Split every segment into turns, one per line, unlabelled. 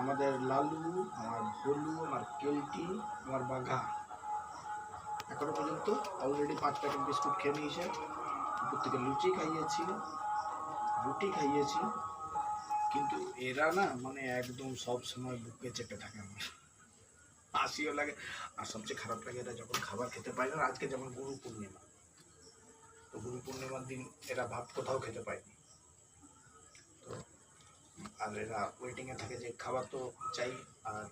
আমাদের লালু, আমার ভোলু, আমার কেলটি, আমার বাঘা এখনো পর্যন্ত অলরেডি 5 প্যাকেট বিস্কুট খেয়ে নিয়েছে। উপর থেকে রুটি খাইয়েছি, কিন্তু এরা না মানে একদম সব সময় বুকে চেপে থাকে। আমার হাসিও লাগে, আর সবচেয়ে খারাপ লাগে এরা যখন খাবার খেতে পায় না। আজকে যেমন গুরু পূর্ণিমা, তো গুরু পূর্ণিমার দিন এরা ভাত কোথাও খেতে পায়নি। তো আর এরা ওয়েটিংয়ে থাকে যে খাবার তো চাই, আর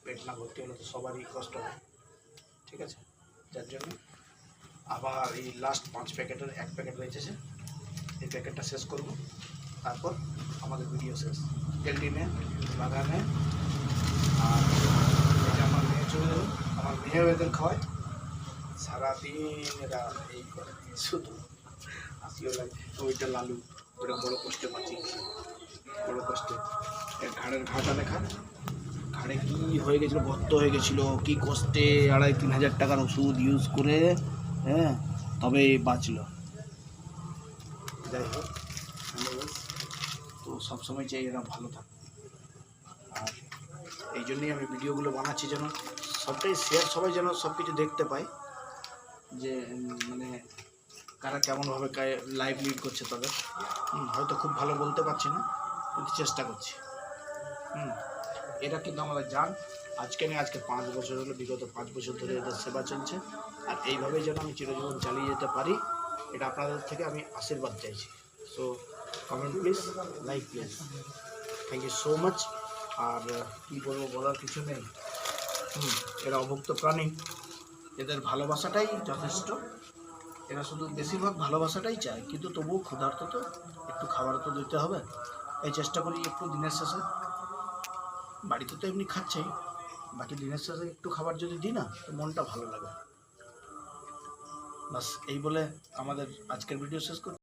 পেট না ভর্তি হলে তো সবারই কষ্ট হয়। ঠিক আছে, যার জন্য আবার এই লাস্ট 5 প্যাকেটের 1 প্যাকেট বেঁচেছে, এই প্যাকেটটা শেষ করব, তারপর আমাদের ভিডিও শেষ। ক্যান্টিনে বাগানে, আর এটা আমার মেয়ে চলে যাবে, আমার মেয়েও এদের খাওয়ায়। সারাদিন এরা এই করে, শুধু হাসিও লাগে। ওইটা লালু, ওটা বড় কষ্টে বাঁচি, বড় কষ্টে। এর ঘাড়ের ঘাটা দেখা, ঘাড়ে কি হয়ে গেছিলো, গর্ত হয়ে গেছিলো, কি কষ্টে 2,5-3 হাজার টাকার ওষুধ ইউজ করে, হ্যাঁ, তবে বাঁচলো। যাই হোক, তো সবসময় চাই এরা ভালো থাকে, আর এই জন্যই আমি ভিডিওগুলো বানাচ্ছি, যেন সবটাই শেয়ার, সবাই যেন সব কিছু দেখতে পায়, যে মানে কারা কেমনভাবে লাইভ লিড করছে তাদের। হয়তো খুব ভালো বলতে পারছি না, কিন্তু চেষ্টা করছি। এরা কিন্তু আমাদের জান, আজকে নিয়ে আজকে 5 বছর হলো, বিগত 5 বছর ধরে এদের সেবা চলছে, আর এইভাবেই যেন আমি চিরজীবন চালিয়ে যেতে পারি, এটা আপনাদের থেকে আমি আশীর্বাদ চাইছি। So comment please, like please, thank you so much. আর কী বলবো, বলার কিছু নেই। এরা অভুক্ত প্রাণী, এদের ভালোবাসাটাই যথেষ্ট। এরা শুধু বেশিরভাগ ভালোবাসাটাই চায়, কিন্তু তবুও ক্ষুধার্ত, তো একটু খাবার তো দিতে হবে। এই চেষ্টা করি একটু দিনের শেষে, বাড়িতে তো এমনি খাচ্ছেই, বাকি দিনের শেষে একটু খাবার যদি দিই না, তো মনটা ভালো লাগে। বাস এই বলে আমাদের আজকের ভিডিও শেষ করি।